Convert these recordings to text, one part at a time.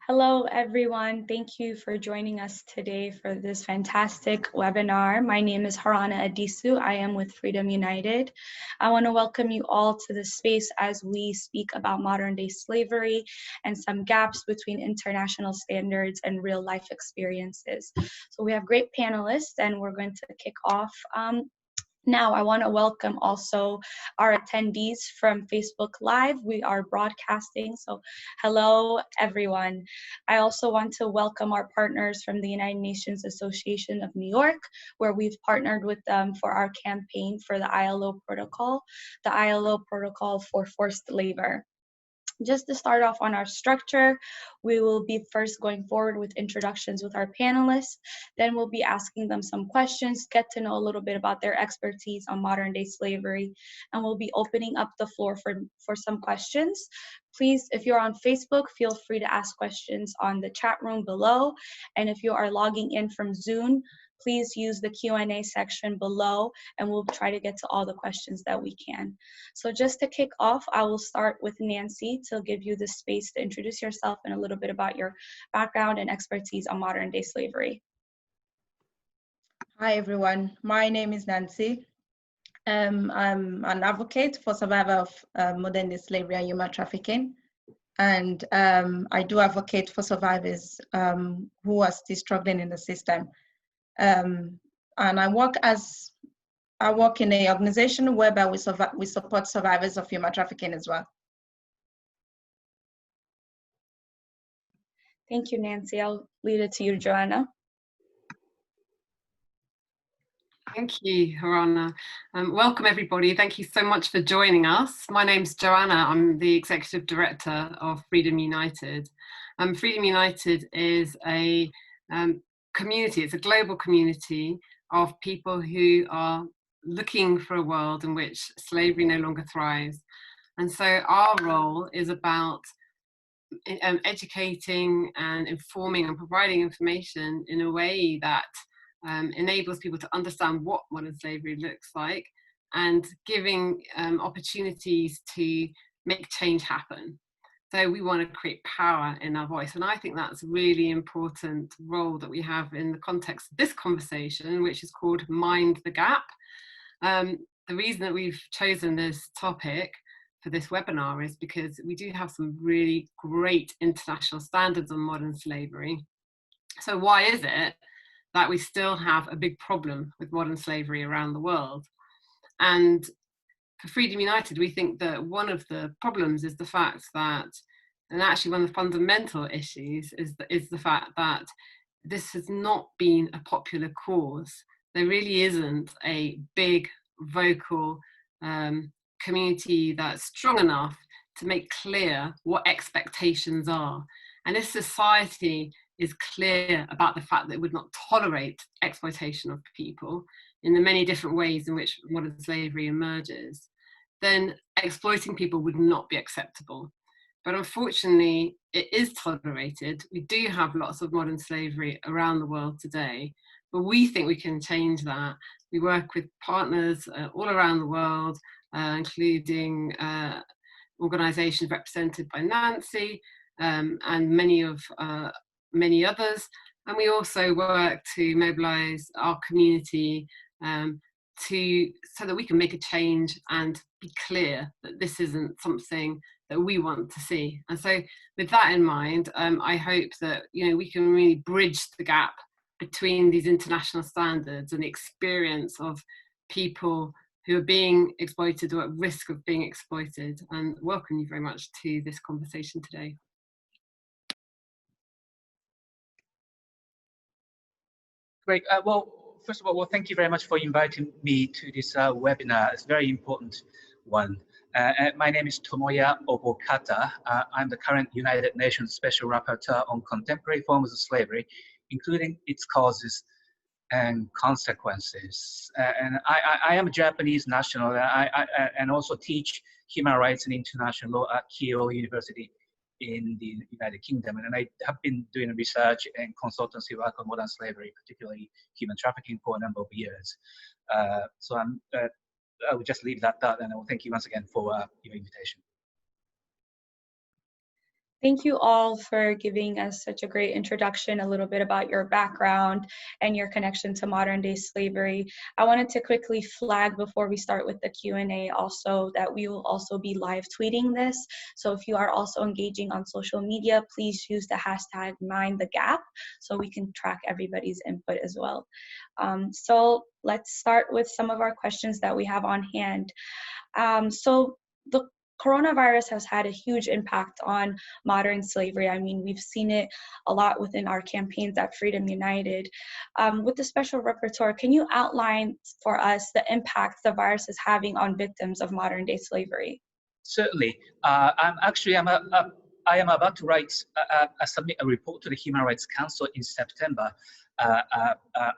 Hello, everyone. Thank you for joining us today for this fantastic webinar. My name is Joanna Adisu. I am with Freedom United. I want to welcome you all to the space as we speak about modern-day slavery and some gaps between international standards and real-life experiences. So we have great panelists, and we're going to kick off. Now, I want to welcome also our attendees from Facebook Live. We are broadcasting, so hello, everyone. I also want to welcome our partners from the United Nations Association of New York, where we've partnered with them for our campaign for the ILO protocol for forced labor. Just to start off on our structure, we will be first going forward with introductions with our panelists. Then we'll be asking them some questions, get to know a little bit about their expertise on modern day slavery, and we'll be opening up the floor for some questions. Please, if you're on Facebook, feel free to ask questions on the chat room below. And if you are logging in from Zoom, please use the Q&A section below, and we'll try to get to all the questions that we can. So just to kick off, I will start with Nancy to give you the space to introduce yourself and a little bit about your background and expertise on modern day slavery. Hi everyone, my name is Nancy. I'm an advocate for survivors of modern day slavery and human trafficking. And I do advocate for survivors who are still struggling in the system. And I work in an organization whereby we support survivors of human trafficking as well. Thank you, Nancy. I'll leave it to you, Joanna. Thank you, Joanna. Welcome, everybody. Thank you so much for joining us. My name's Joanna. I'm the Executive Director of Freedom United. Freedom United is a community, it's a global community of people who are looking for a world in which slavery no longer thrives. And so our role is about educating and informing and providing information in a way that enables people to understand what modern slavery looks like and giving opportunities to make change happen. So we want to create power in our voice, and I think that's a really important role that we have in the context of this conversation, which is called Mind the Gap. The reason that we've chosen this topic for this webinar is because we do have some really great international standards on modern slavery. So why is it that we still have a big problem with modern slavery around the world? And for Freedom United, we think that one of the problems is the fact that, and actually one of the fundamental issues is the fact that this has not been a popular cause. There really isn't a big vocal community that's strong enough to make clear what expectations are. And if society is clear about the fact that it would not tolerate exploitation of people in the many different ways in which modern slavery emerges, then exploiting people would not be acceptable. But unfortunately, it is tolerated. We do have lots of modern slavery around the world today, but we think we can change that. We work with partners all around the world, including organizations represented by Nancy and many others. And we also work to mobilize our community so that we can make a change and be clear that this isn't something that we want to see. And so with that in mind, I hope that we can really bridge the gap between these international standards and the experience of people who are being exploited or at risk of being exploited, and welcome you very much to this conversation today. Great. Well, first of all, thank you very much for inviting me to this webinar. It's a very important one. My name is Tomoya Obokata. I'm the current United Nations Special Rapporteur on contemporary forms of slavery, including its causes and consequences. And I am a Japanese national, and also teach human rights and international law at Keio University in the United Kingdom. And I have been doing research and consultancy work on modern slavery, particularly human trafficking, for a number of years. So I will just leave that and I will thank you once again for your invitation. Thank you all for giving us such a great introduction, a little bit about your background and your connection to modern day slavery. I wanted to quickly flag before we start with the Q&A also that we will also be live tweeting this. So if you are also engaging on social media, please use the hashtag #MindTheGap so we can track everybody's input as well. So let's start with some of our questions that we have on hand. So the coronavirus has had a huge impact on modern slavery. I mean, we've seen it a lot within our campaigns at Freedom United. With the Special Rapporteur, can you outline for us the impact the virus is having on victims of modern day slavery? Certainly. I am about to submit a report to the Human Rights Council in September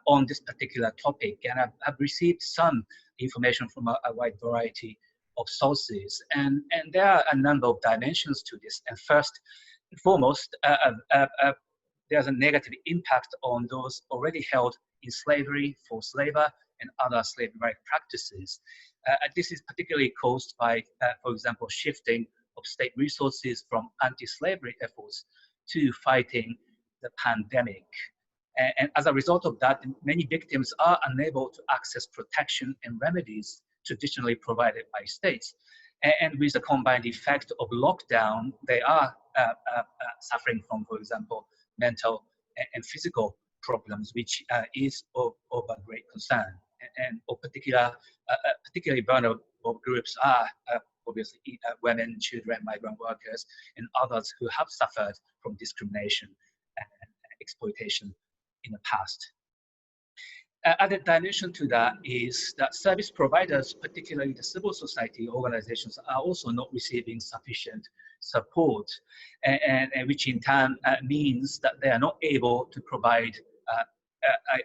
on this particular topic, and I've received some information from a wide variety of sources, and there are a number of dimensions to this. And first and foremost, there's a negative impact on those already held in slavery, forced labor, and other slavery practices. This is particularly caused by, for example, shifting of state resources from anti-slavery efforts to fighting the pandemic. And as a result of that, many victims are unable to access protection and remedies traditionally provided by states. And with the combined effect of lockdown, they are suffering from, for example, mental and physical problems, which is of a great concern. And particularly vulnerable groups are obviously women, children, migrant workers, and others who have suffered from discrimination and exploitation in the past. Added dimension to that is that service providers, particularly the civil society organizations, are also not receiving sufficient support, and which in turn means that they are not able to provide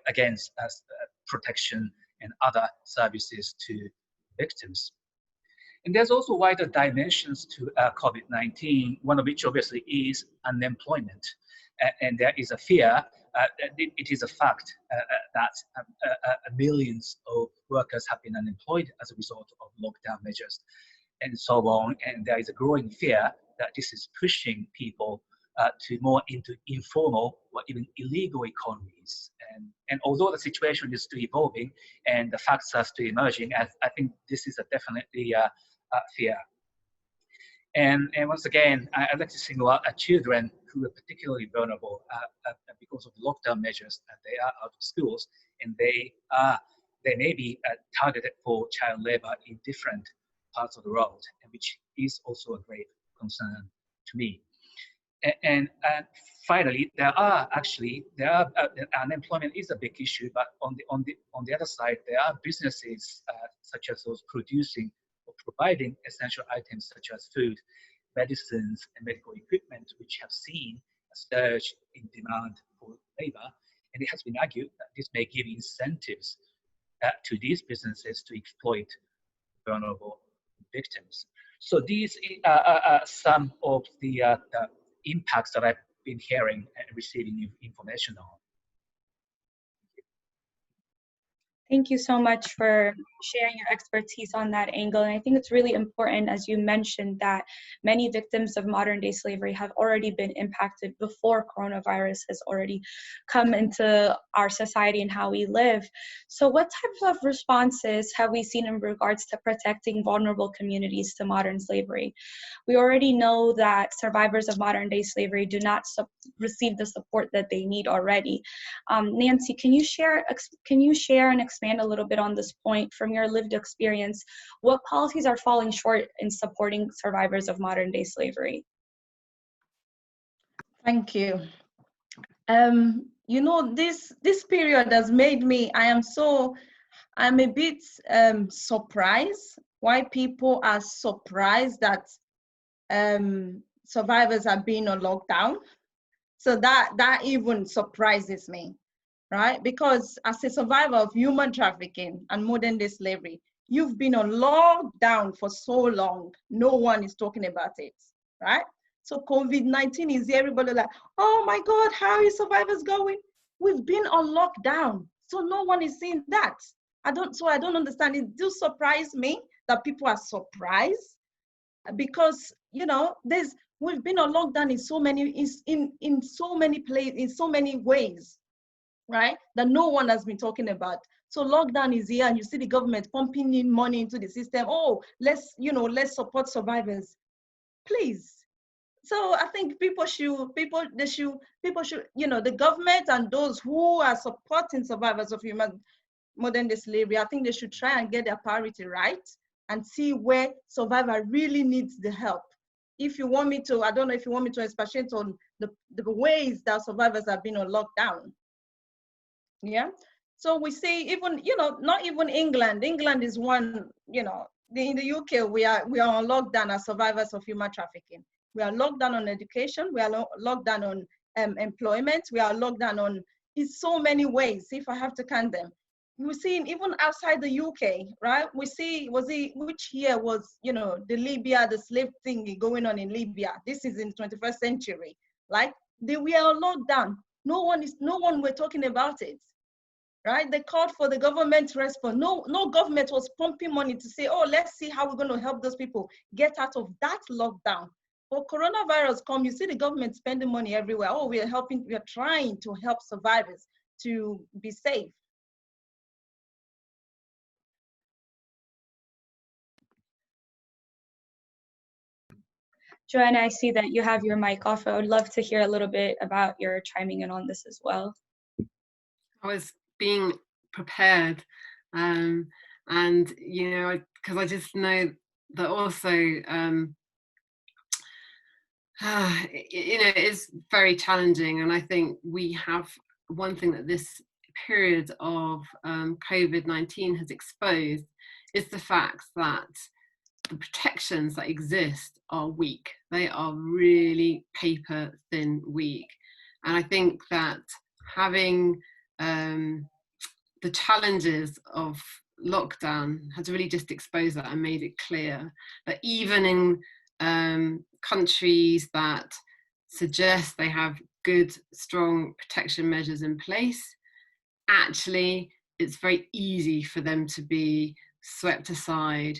against protection and other services to victims. And there's also wider dimensions to COVID-19, one of which obviously is unemployment. And there is a fear, it is a fact that millions of workers have been unemployed as a result of lockdown measures and so on. And there is a growing fear that this is pushing people to more into informal or even illegal economies. And although the situation is still evolving and the facts are still emerging, I think this is definitely a fear. And once again, I'd like to single out children who are particularly vulnerable because of lockdown measures. They are out of schools, and they may be targeted for child labor in different parts of the world, and which is also a great concern to me. And finally, unemployment is a big issue, but on the other side, there are businesses such as those producing or providing essential items such as food, medicines, and medical equipment, which have seen a surge in demand for labor. And it has been argued that this may give incentives to these businesses to exploit vulnerable victims. So these are some of the impacts that I've been hearing and receiving information on. Thank you so much for sharing your expertise on that angle. And I think it's really important, as you mentioned, that many victims of modern day slavery have already been impacted before coronavirus has already come into our society and how we live. So what types of responses have we seen in regards to protecting vulnerable communities to modern slavery? We already know that survivors of modern day slavery do not receive the support that they need already. Nancy, can you share and expand a little bit on this point from your lived experience? What policies are falling short in supporting survivors of modern day slavery? Thank you. You know, this period has made me, I'm a bit surprised why people are surprised that survivors are being on lockdown. So that even surprises me, right? Because as a survivor of human trafficking and modern day slavery, you've been on lockdown for so long, no one is talking about it, right? So COVID-19 is everybody like, oh my God, how are survivors going? We've been on lockdown, so no one is seeing that. I don't understand. It does surprise me that people are surprised, because, you know, We've been on lockdown in so many places, in so many ways, right? That no one has been talking about. So lockdown is here, and you see the government pumping in money into the system. Oh, let's support survivors, please. So I think the government and those who are supporting survivors of modern day slavery, I think they should try and get their priority right and see where survivor really needs the help. If you want me to, I don't know if you want me to expatiate on the ways that survivors have been on lockdown. Yeah. So we see even, not even England. England is one, in the UK, we are on lockdown as survivors of human trafficking. We are locked down on education. We are locked down on employment. We are locked down on in so many ways, if I have to count them. We see even outside the UK, right? We see, which year was, the Libya, the slave thing going on in Libya. This is in 21st century. Like, we are locked down. No one were talking about it. Right? They called for the government to respond. No government was pumping money to say, oh, let's see how we're going to help those people get out of that lockdown. For coronavirus come, you see the government spending money everywhere. Oh, we are trying to help survivors to be safe. Joanna, I see that you have your mic off. I would love to hear a little bit about your chiming in on this as well. I was being prepared, and because I just know that also it's very challenging, and I think we have one thing that this period of COVID-19 has exposed is the fact that the protections that exist are weak. They are really paper thin weak, and I think that having the challenges of lockdown has really just exposed that and made it clear that even in countries that suggest they have good, strong protection measures in place, actually it's very easy for them to be swept aside,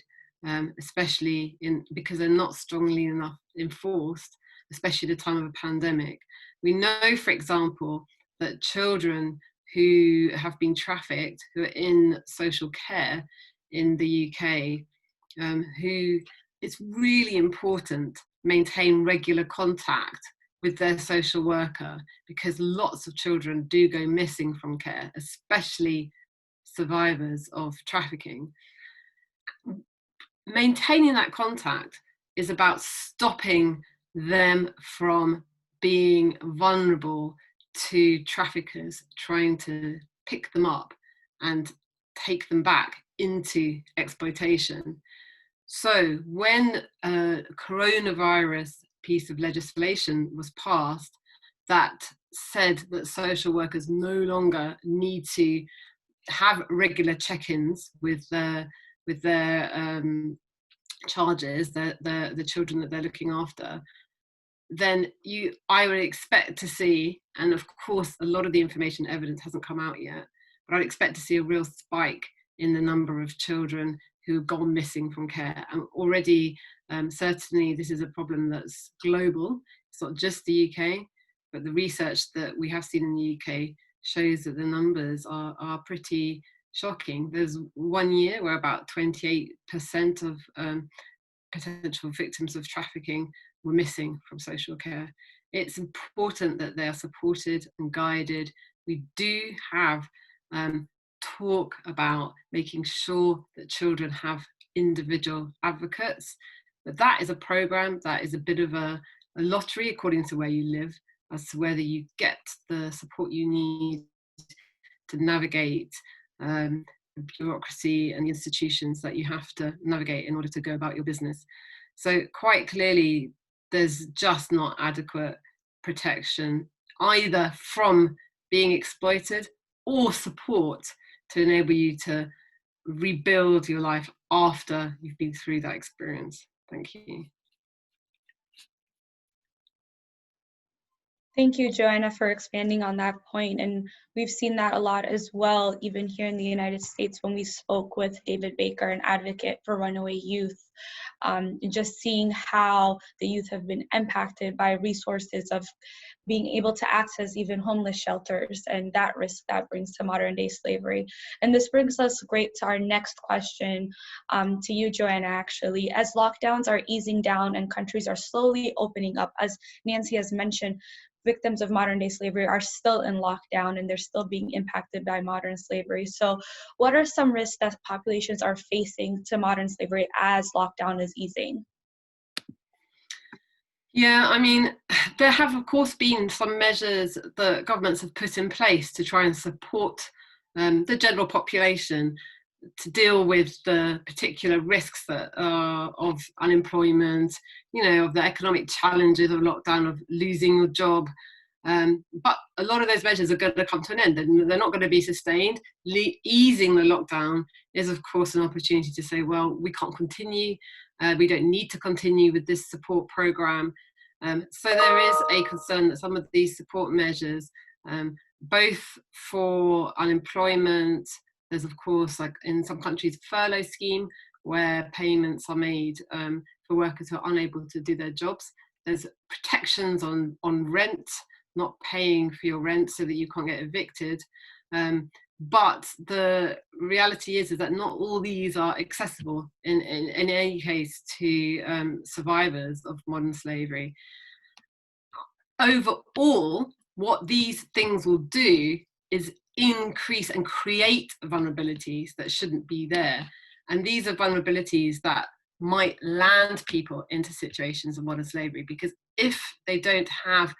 especially because they're not strongly enough enforced, especially at the time of a pandemic. We know, for example, that children who have been trafficked, who are in social care in the UK, who it's really important maintain regular contact with their social worker, because lots of children do go missing from care, especially survivors of trafficking. Maintaining that contact is about stopping them from being vulnerable to traffickers trying to pick them up and take them back into exploitation. So when a coronavirus piece of legislation was passed that said that social workers no longer need to have regular check-ins with their charges, the children that they're looking after, then I would expect to see, and of course a lot of the information evidence hasn't come out yet, but I'd expect to see a real spike in the number of children who have gone missing from care. And already, certainly this is a problem that's global. It's not just the UK, but the research that we have seen in the UK shows that the numbers are pretty shocking. There's 1 year where about 28% of potential victims of trafficking were missing from social care. It's important that they are supported and guided. We do have talk about making sure that children have individual advocates, but that is a program that is a bit of a lottery according to where you live, as to whether you get the support you need to navigate the bureaucracy and the institutions that you have to navigate in order to go about your business. So quite clearly, there's just not adequate protection either from being exploited or support to enable you to rebuild your life after you've been through that experience. Thank you. Thank you, Joanna, for expanding on that point. And we've seen that a lot as well, even here in the United States, when we spoke with David Baker, an advocate for runaway youth. just seeing how the youth have been impacted by resources of being able to access even homeless shelters and that risk that brings to modern day slavery. And this brings us great to our next question, to you, Joanna, actually. As lockdowns are easing down and countries are slowly opening up, as Nancy has mentioned, victims of modern day slavery are still in lockdown and they're still being impacted by modern slavery. So what are some risks that populations are facing to modern slavery as lockdown is easing? Yeah, I mean, there have, of course, been some measures that governments have put in place to try and support the general population to deal with the particular risks that are of unemployment, of the economic challenges of lockdown, of losing your job. But a lot of those measures are going to come to an end and they're not going to be sustained. Easing the lockdown is, of course, an opportunity to say, well, we can't continue. We don't need to continue with this support program. So there is a concern that some of these support measures, both for unemployment, there's, of course, like in some countries, furlough scheme where payments are made for workers who are unable to do their jobs. There's protections on rent, not paying for your rent so that you can't get evicted. But the reality is that not all these are accessible in any case to survivors of modern slavery. Overall, what these things will do is increase and create vulnerabilities that shouldn't be there. And these are vulnerabilities that might land people into situations of modern slavery, because if they don't have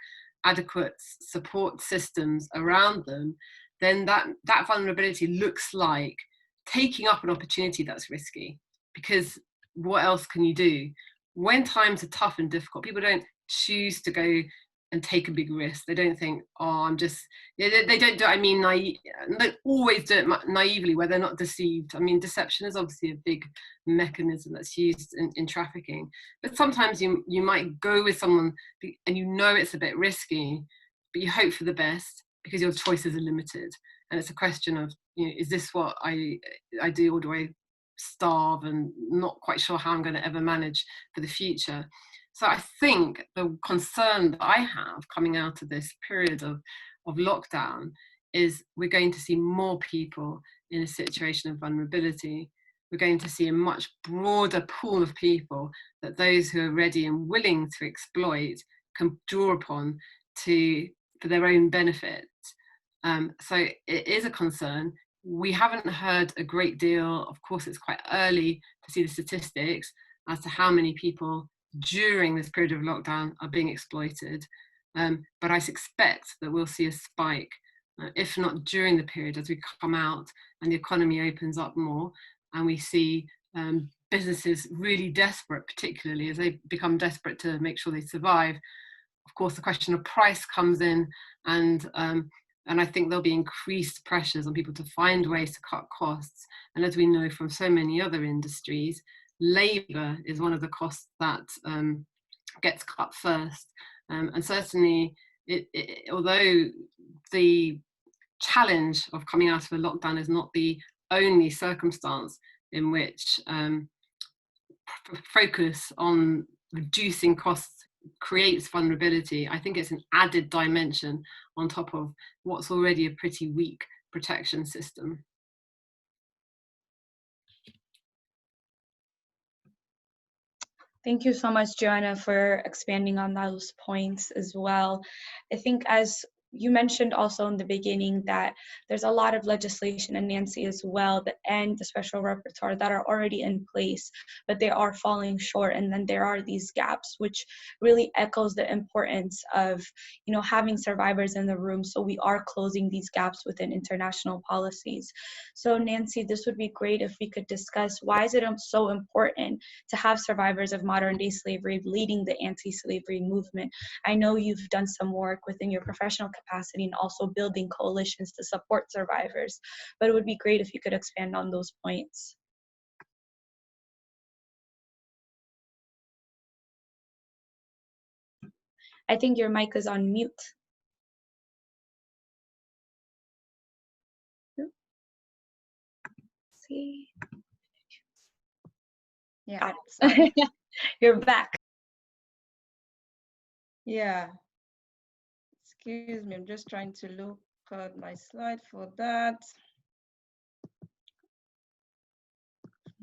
adequate support systems around them, then that vulnerability looks like taking up an opportunity that's risky, because what else can you do? When times are tough and difficult, people don't choose to go and take a big risk. They don't think, oh, I'm just, they don't do it, they don't always do it naively where they're not deceived. I mean, deception is obviously a big mechanism that's used in trafficking. But sometimes you might go with someone and it's a bit risky, but you hope for the best because your choices are limited. And it's a question of, is this what I do, or do I starve and not quite sure how I'm going to ever manage for the future? So I think the concern that I have coming out of this period of lockdown is we're going to see more people in a situation of vulnerability. We're going to see a much broader pool of people that those who are ready and willing to exploit can draw upon for their own benefit. So it is a concern. We haven't heard a great deal. Of course, it's quite early to see the statistics as to how many people during this period of lockdown are being exploited. But I suspect that we'll see a spike, if not during the period, as we come out and the economy opens up more and we see businesses really desperate, particularly as they become desperate to make sure they survive. Of course, the question of price comes in, and I think there'll be increased pressures on people to find ways to cut costs. And as we know from so many other industries, labour is one of the costs that gets cut first. And certainly, although the challenge of coming out of a lockdown is not the only circumstance in which focus on reducing costs creates vulnerability, I think it's an added dimension on top of what's already a pretty weak protection system. Thank you so much, Joanna, for expanding on those points as well. I think, as you mentioned also in the beginning, that there's a lot of legislation, and Nancy as well, and the Special Rapporteur that are already in place, but they are falling short. And then there are these gaps, which really echoes the importance of, having survivors in the room. So we are closing these gaps within international policies. So Nancy, this would be great if we could discuss, why is it so important to have survivors of modern day slavery leading the anti-slavery movement? I know you've done some work within your professional capacity and also building coalitions to support survivors, but it would be great if you could expand on those points. I think your mic is on mute. See. Yeah, sorry. You're back. Yeah. Excuse me, I'm just trying to look at my slide for that.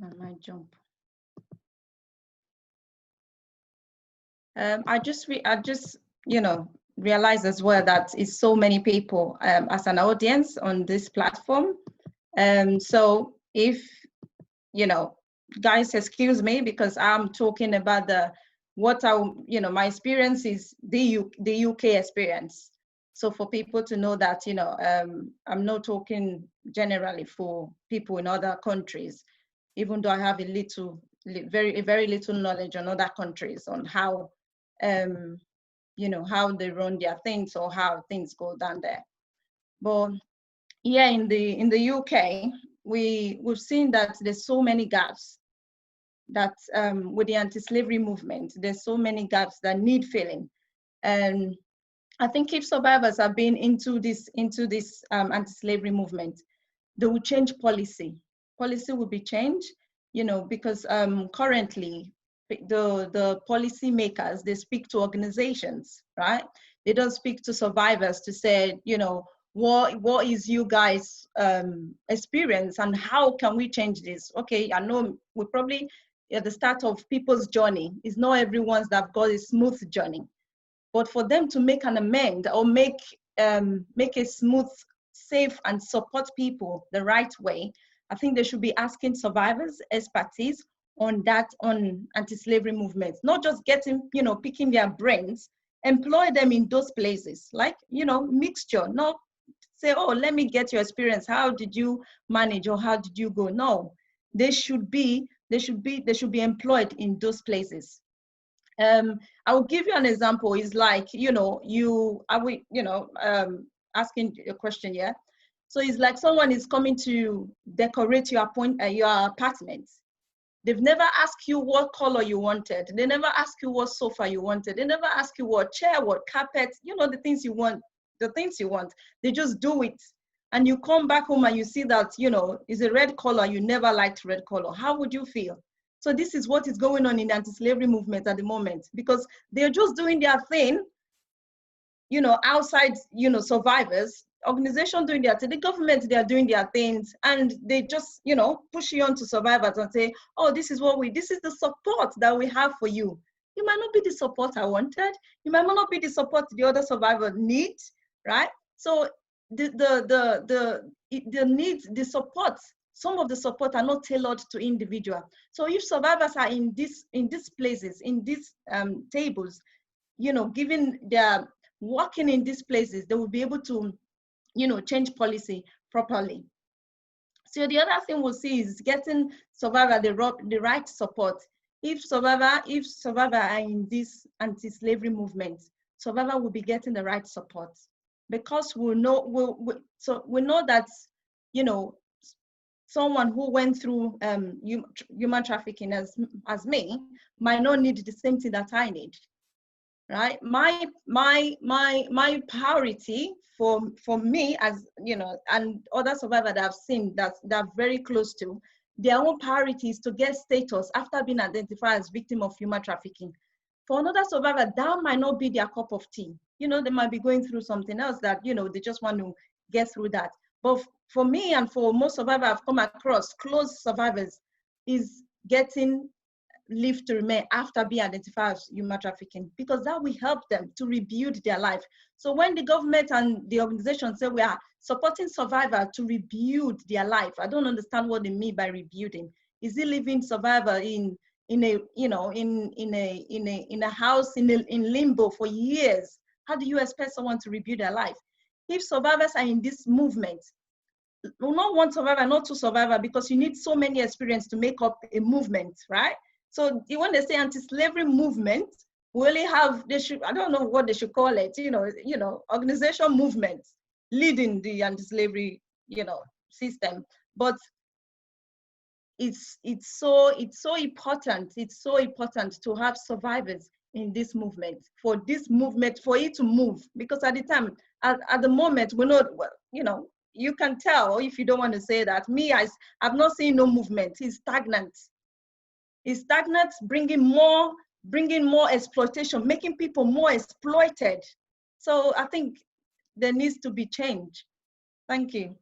I might jump. I just realized as well that it's so many people as an audience on this platform. So if, guys, excuse me, because I'm talking about my experience is the UK experience. So for people to know that, I'm not talking generally for people in other countries, even though I have very little knowledge on other countries on how, how they run their things or how things go down there. But yeah, in the UK, we've seen that there's so many gaps that with the anti-slavery movement, there's so many gaps that need filling. And I think if survivors have been into this anti-slavery movement, they will change policy. Policy will be changed, because currently the policy makers, they speak to organizations, right? They don't speak to survivors to say, what is you guys experience and how can we change this? Okay, I know we probably at the start of people's journey, it's not everyone's that have got a smooth journey, but for them to make an amend or make a smooth, safe and support people the right way, I think they should be asking survivors expertise on anti-slavery movements, not just picking their brains, employ them in those places, like, mixture, not say, oh, let me get your experience. How did you manage or how did you go? No, they should be employed in those places. I will give you an example. It's like, asking a question here. So it's like someone is coming to decorate your apartment. They've never asked you what color you wanted. They never ask you what sofa you wanted. They never ask you what chair, what carpet, the things you want, They just do it. And you come back home and you see that, it's a red color. You never liked red color. How would you feel? So this is what is going on in the anti-slavery movement at the moment, because they're just doing their thing, outside, survivors, organization doing their thing, the government, they are doing their things, and they just, push you on to survivors and say, oh, this is the support that we have for you. You might not be the support I wanted. You might not be the support the other survivor needs, right? So the needs, the support, some of the support are not tailored to individual. So if survivors are in these places, in these tables, given their working in these places, they will be able to, change policy properly. So the other thing we'll see is getting survivor the right support. If survivor are in this anti-slavery movement, survivor will be getting the right support, because we know that, someone who went through human trafficking as me might not need the same thing that I need, right? My priority for me, as and other survivors that I've seen that are very close to, their own priority is to get status after being identified as victim of human trafficking. For another survivor, that might not be their cup of tea. They might be going through something else that, they just want to get through that. But for me and for most survivors I've come across, close survivors, is getting leave to remain after being identified as human trafficking, because that will help them to rebuild their life. So when the government and the organization say we are supporting survivors to rebuild their life, I don't understand what they mean by rebuilding. Is it leaving survivor in a house in limbo for years? How do you expect someone to rebuild their life? If survivors are in this movement, we not one survivor, not two survivors, because you need so many experience to make up a movement, right? So when they say anti-slavery movement, we only have, I don't know what they should call it, organization movements leading the anti-slavery, system. But it's so important. It's so important to have survivors in this movement, for it to move, because at the time, at the moment, we're not, you can tell if you don't want to say that. I've not seen no movement. It's stagnant. It stagnates, bringing more exploitation, making people more exploited. So I think there needs to be change. Thank you.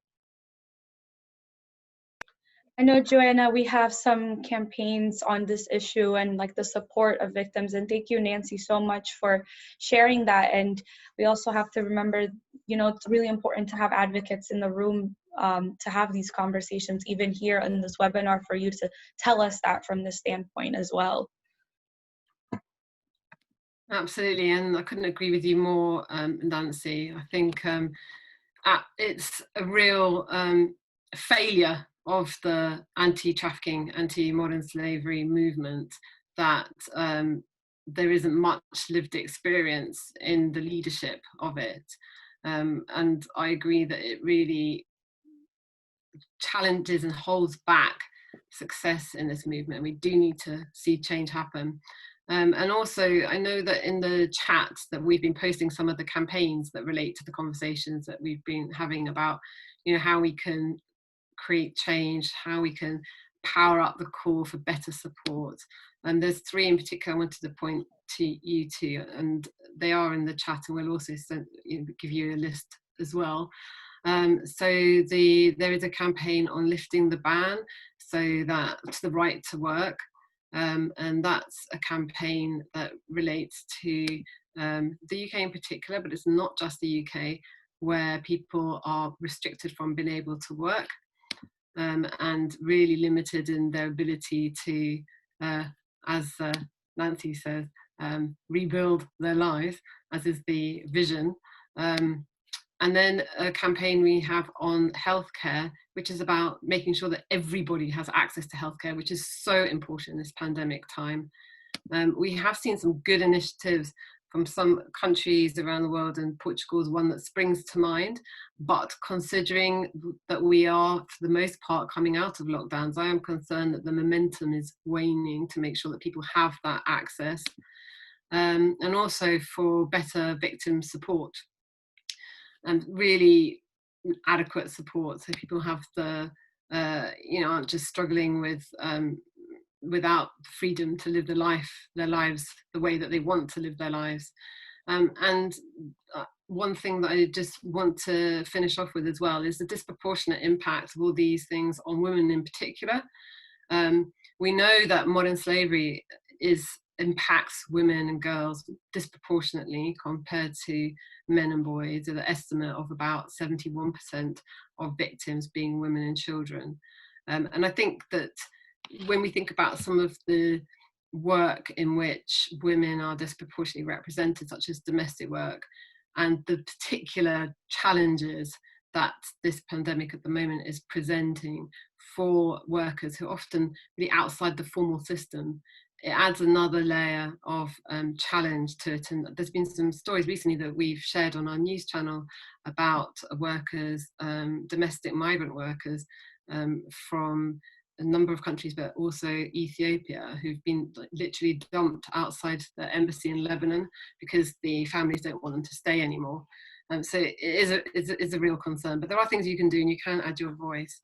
I know, Joanna, we have some campaigns on this issue and like the support of victims. And thank you, Nancy, so much for sharing that. And we also have to remember, you know, it's really important to have advocates in the room to have these conversations, even here in this webinar, for you to tell us that from this standpoint as well. Absolutely, and I couldn't agree with you more, Nancy. I think it's a real failure of the anti-trafficking, anti-modern slavery movement that there isn't much lived experience in the leadership of it. And I agree that it really challenges and holds back success in this movement. We do need to see change happen. And also, I know that in the chat that we've been posting some of the campaigns that relate to the conversations that we've been having about, you know, how we can create change, how we can power up the call for better support. And there's three in particular I wanted to point to you to, and they are in the chat, and we'll also give you a list as well. So there is a campaign on lifting the ban, so that to the right to work. And that's a campaign that relates to the UK in particular, but it's not just the UK, where people are restricted from being able to work and really limited in their ability to, as Nancy says, rebuild their lives, as is the vision. And then a campaign we have on healthcare, which is about making sure that everybody has access to healthcare, which is so important in this pandemic time. We have seen some good initiatives from some countries around the world, and Portugal is one that springs to mind. But considering that we are, for the most part, coming out of lockdowns, I am concerned that the momentum is waning to make sure that people have that access. And also for better victim support. And really adequate support, so people have the, aren't just struggling with without freedom to live their lives the way that they want to live their lives. And one thing that I just want to finish off with as well is the disproportionate impact of all these things on women in particular. We know that modern slavery impacts women and girls disproportionately compared to men and boys, with an estimate of about 71% of victims being women and children. And I think that when we think about some of the work in which women are disproportionately represented, such as domestic work, and the particular challenges that this pandemic at the moment is presenting for workers who are often really outside the formal system, it adds another layer of challenge to it. And there's been some stories recently that we've shared on our news channel about workers, domestic migrant workers from a number of countries, but also Ethiopia, who've been literally dumped outside the embassy in Lebanon because the families don't want them to stay anymore. So it is a real concern, but there are things you can do, and you can add your voice.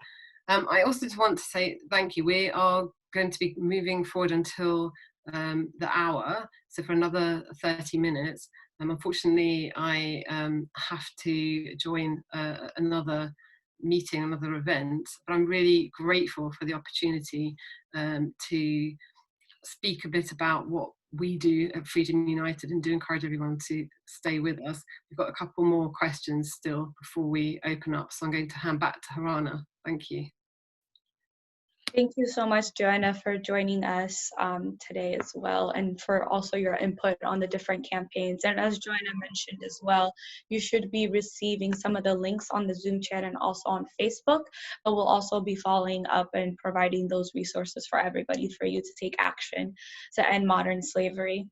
I also just want to say thank you. We are going to be moving forward until the hour, so for another 30 minutes. Unfortunately, I have to join another meeting, another event, but I'm really grateful for the opportunity to speak a bit about what we do at Freedom United, and do encourage everyone to stay with us. We've got a couple more questions still before we open up, so I'm going to hand back to Harana. Thank you. Thank you so much, Joanna, for joining us today as well, and for also your input on the different campaigns. And as Joanna mentioned as well, you should be receiving some of the links on the Zoom chat and also on Facebook, but we'll also be following up and providing those resources for everybody for you to take action to end modern slavery.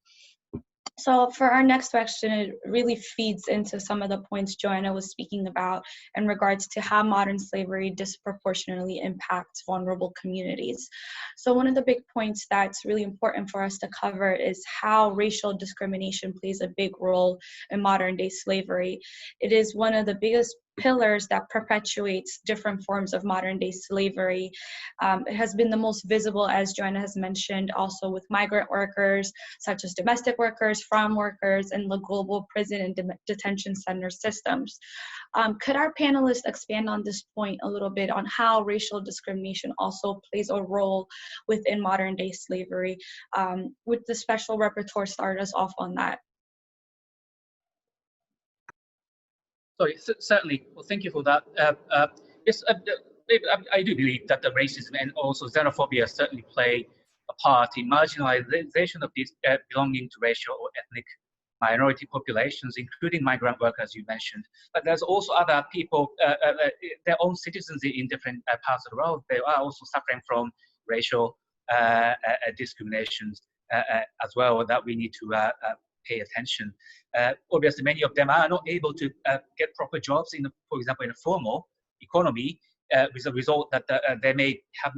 So for our next question, it really feeds into some of the points Joanna was speaking about in regards to how modern slavery disproportionately impacts vulnerable communities. So one of the big points that's really important for us to cover is how racial discrimination plays a big role in modern day slavery. It is one of the biggest pillars that perpetuates different forms of modern day slavery. It has been the most visible, as Joanna has mentioned, also with migrant workers, such as domestic workers, farm workers, and the global prison and detention center systems. Could our panelists expand on this point a little bit on how racial discrimination also plays a role within modern day slavery? Would the Special Rapporteur start us off on that? Sorry, certainly. Well, thank you for that. Yes, I do believe that the racism and also xenophobia certainly play a part in marginalization of these belonging to racial or ethnic minority populations, including migrant workers you mentioned. But there's also other people, their own citizens in different parts of the world. They are also suffering from racial discriminations as well that we need to pay attention. Obviously, many of them are not able to get proper jobs in, for example, in a formal economy, with the result that they may have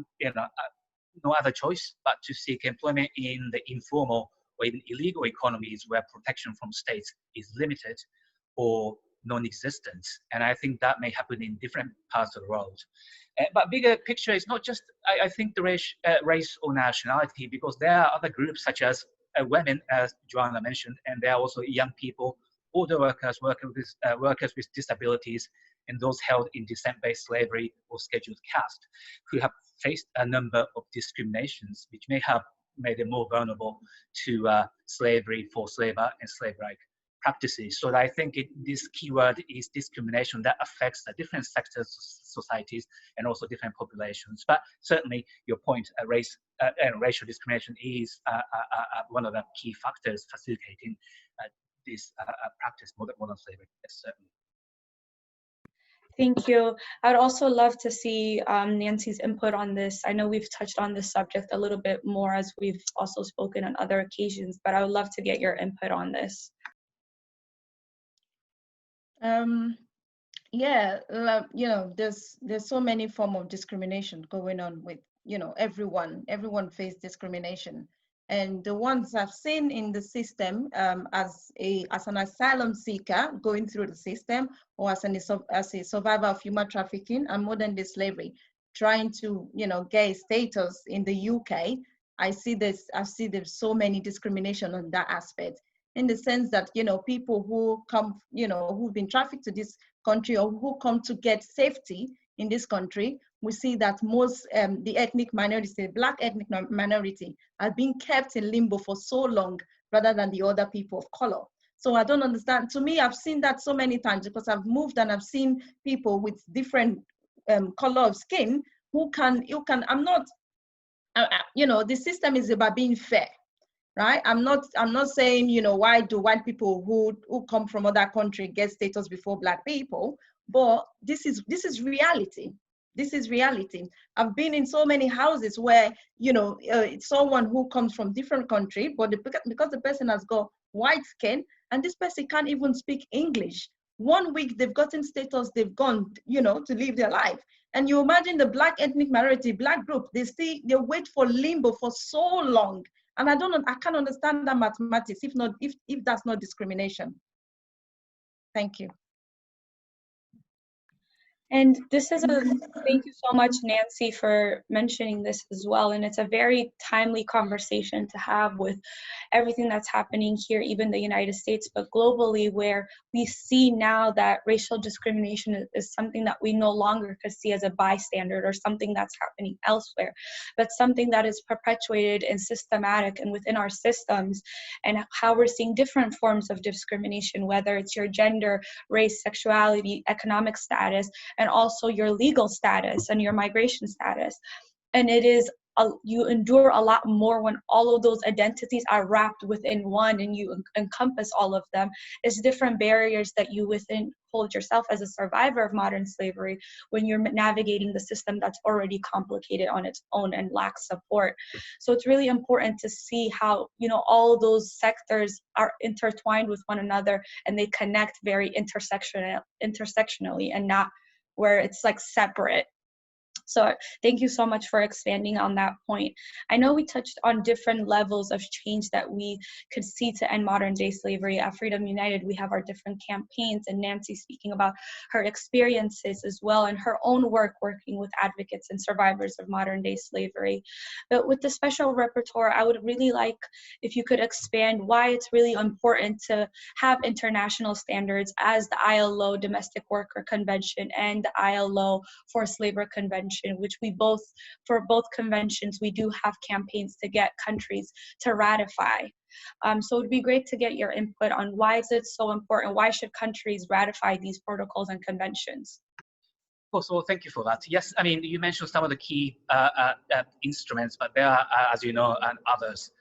no other choice but to seek employment in the informal or even illegal economies where protection from states is limited or non-existent. And I think that may happen in different parts of the world. But bigger picture is not just, I think, the race or nationality, because there are other groups such as women, as Joanna mentioned, and there are also young people, older workers, workers with disabilities, and those held in descent-based slavery or scheduled caste, who have faced a number of discriminations which may have made them more vulnerable to slavery, forced labor, and slave-like practices. So I think this keyword is discrimination that affects the different sectors of societies and also different populations. But certainly your point, race and racial discrimination is one of the key factors facilitating this practice, modern slavery, yes, certainly. Thank you. I'd also love to see Nancy's input on this. I know we've touched on this subject a little bit more as we've also spoken on other occasions, but I would love to get your input on this. Yeah, there's so many forms of discrimination going on with, everyone faces discrimination. And the ones I've seen in the system as an asylum seeker going through the system, or as a survivor of human trafficking and modern day slavery, trying to, get a status in the UK, I've seen there's so many discrimination on that aspect, in the sense that, people who come, who've been trafficked to this country or who come to get safety in this country, we see that most the ethnic minorities, the Black ethnic minority, are being kept in limbo for so long rather than the other people of color. So I don't understand. To me, I've seen that so many times because I've moved and I've seen people with different color of skin who can, I'm not, the system is about being fair. Right? I'm not saying, why do white people who come from other country get status before Black people, but this is reality. This is reality. I've been in so many houses where, it's someone who comes from different country, but because the person has got white skin and this person can't even speak English. 1 week they've gotten status, they've gone, to live their life. And you imagine the Black ethnic minority, Black group, they wait for limbo for so long. And I can't understand that mathematics if that's not discrimination. Thank you. And this is thank you so much, Nancy, for mentioning this as well. And it's a very timely conversation to have with everything that's happening here, even the United States, but globally, where we see now that racial discrimination is something that we no longer could see as a bystander or something that's happening elsewhere, but something that is perpetuated and systematic and within our systems, and how we're seeing different forms of discrimination, whether it's your gender, race, sexuality, economic status, and also your legal status and your migration status. And it is, you endure a lot more when all of those identities are wrapped within one and you encompass all of them. It's different barriers that you hold yourself as a survivor of modern slavery when you're navigating the system that's already complicated on its own and lacks support. So it's really important to see how, all those sectors are intertwined with one another and they connect very intersectionally and not where it's like separate. So thank you so much for expanding on that point. I know we touched on different levels of change that we could see to end modern day slavery. At Freedom United, we have our different campaigns, and Nancy speaking about her experiences as well and her own work working with advocates and survivors of modern day slavery. But with the Special Rapporteur, I would really like if you could expand why it's really important to have international standards as the ILO Domestic Worker Convention and the ILO Forced Labor Convention, which for both conventions, we do have campaigns to get countries to ratify. So it'd be great to get your input on why is it so important? Why should countries ratify these protocols and conventions? First of all, thank you for that. Yes, I mean, you mentioned some of the key instruments, but there are, as you know, and others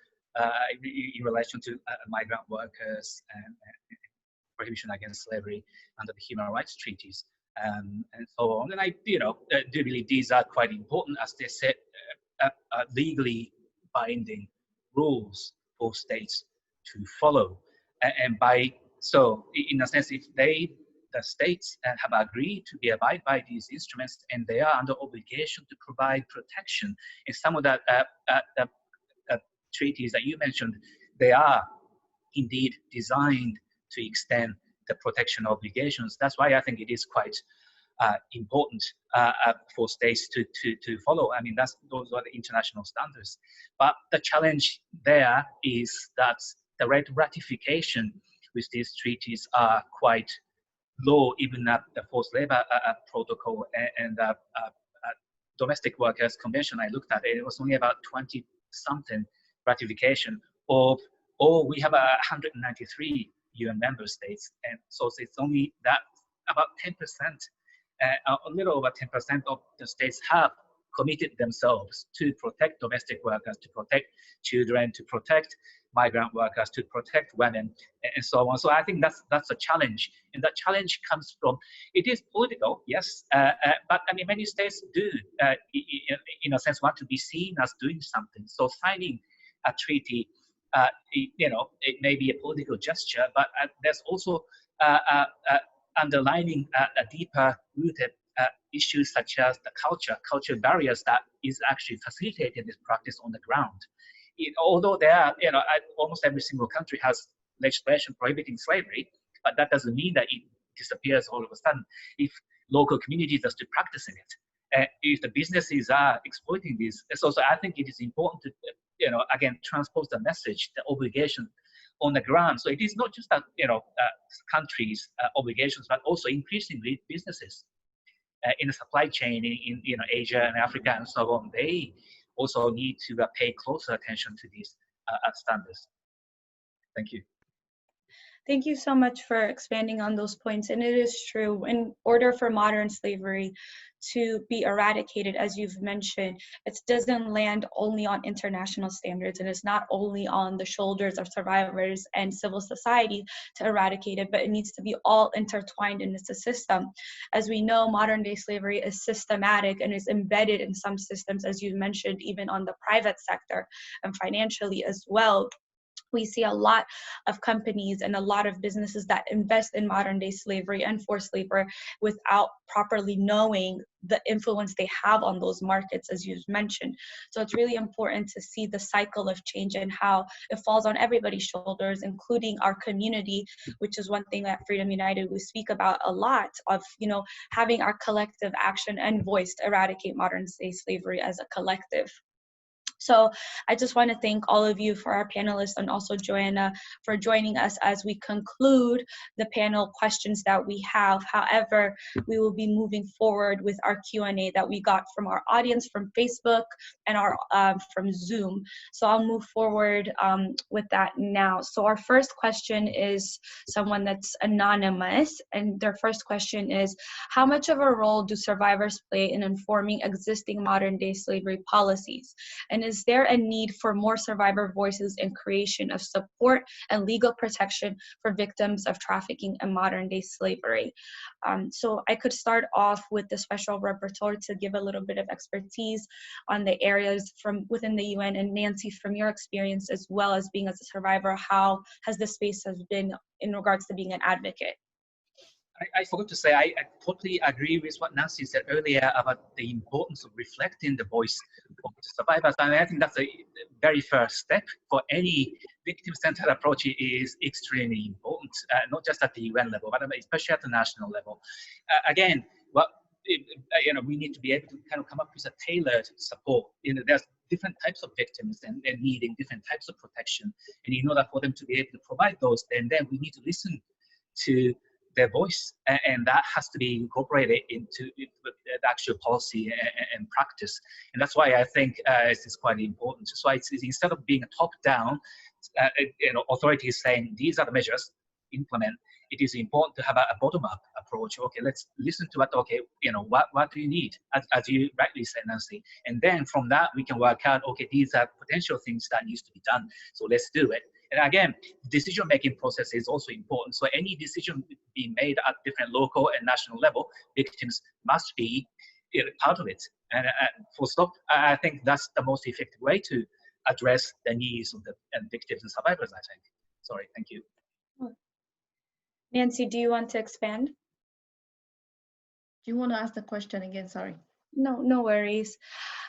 in relation to migrant workers and prohibition against slavery under the human rights treaties and so on. And I, do believe these are quite important as they set legally binding rules for states to follow. And so, in a sense, if the states have agreed to abide by these instruments, and they are under obligation to provide protection. In some of the treaties that you mentioned, they are indeed designed to extend the protection obligations. That's why I think it is quite important for states to follow. I mean, those are the international standards. But the challenge there is that the rate of ratification with these treaties are quite low, even at the forced labor protocol and domestic workers convention I looked at, it was only about 20-something ratification of, we have 193 UN member states, and so it's only that about 10%, a little over 10% of the states have committed themselves to protect domestic workers, to protect children, to protect migrant workers, to protect women, and so on. So I think that's a challenge, and that challenge comes from, it is political, yes, but I mean many states do, in a sense, want to be seen as doing something. So signing a treaty, it may be a political gesture, but there's also underlining a deeper rooted issues such as the culture barriers that is actually facilitating this practice on the ground. Although there are, almost every single country has legislation prohibiting slavery, but that doesn't mean that it disappears all of a sudden. If local communities are still practicing it, if the businesses are exploiting this, so I think it is important to, again, transpose the message, the obligation on the ground. So it is not just that, countries' obligations, but also increasingly businesses in the supply chain in Asia and Africa and so on. They also need to pay closer attention to these standards. Thank you. Thank you so much for expanding on those points. And it is true, in order for modern slavery to be eradicated, as you've mentioned, it doesn't land only on international standards, and it's not only on the shoulders of survivors and civil society to eradicate it, but it needs to be all intertwined in the system. As we know, modern day slavery is systematic and is embedded in some systems, as you mentioned, even on the private sector and financially as well. We see a lot of companies and a lot of businesses that invest in modern day slavery and forced labor without properly knowing the influence they have on those markets, as you've mentioned. So it's really important to see the cycle of change and how it falls on everybody's shoulders, including our community, which is one thing at Freedom United we speak about a lot, of having our collective action and voice to eradicate modern day slavery as a collective. So I just want to thank all of you, for our panelists, and also Joanna for joining us as we conclude the panel questions that we have. However, we will be moving forward with our Q&A that we got from our audience from Facebook and from Zoom. So I'll move forward with that now. So our first question is someone that's anonymous, and their first question is, how much of a role do survivors play in informing existing modern day slavery policies? And is there a need for more survivor voices in creation of support and legal protection for victims of trafficking and modern day slavery? So I could start off with the Special Rapporteur to give a little bit of expertise on the areas from within the UN. And Nancy, from your experience as well as being as a survivor, how has the space has been in regards to being an advocate? I forgot to say, I totally agree with what Nancy said earlier about the importance of reflecting the voice of the survivors. And I think that's a very first step for any victim-centered approach is extremely important, not just at the UN level, but especially at the national level. Again, we need to be able to kind of come up with a tailored support. There's different types of victims and needing different types of protection. And in order for them to be able to provide those, then we need to listen to their voice, and that has to be incorporated into the actual policy and practice. And that's why I think it's quite important. So it's instead of being a top-down, authorities saying these are the measures, implement. It is important to have a bottom-up approach. Okay, let's listen to what. Okay, what do you need, as you rightly said, Nancy. And then from that we can work out. Okay, these are potential things that needs to be done. So let's do it. And again, decision-making process is also important. So any decision being made at different local and national level, victims must be part of it. And full stop. I think that's the most effective way to address the needs of the victims and survivors, I think. Sorry, thank you. Nancy, do you want to expand? Do you want to ask the question again? Sorry. No worries.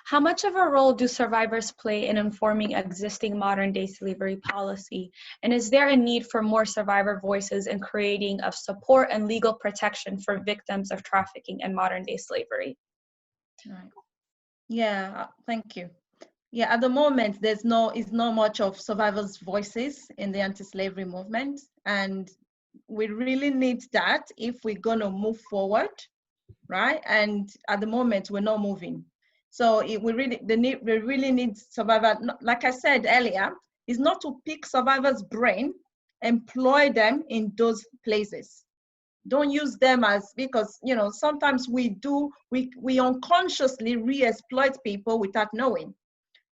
How much of a role do survivors play in informing existing modern-day slavery policy? And is there a need for more survivor voices in creating of support and legal protection for victims of trafficking and modern-day slavery? Right. Yeah, thank you. Yeah, at the moment, is not much of survivors' voices in the anti-slavery movement, and we really need that if we're going to move forward, right? And at the moment, we're not moving. So we really need survivors. Like I said earlier, is not to pick survivors' brain, employ them in those places. Don't use them because sometimes we unconsciously re-exploit people without knowing.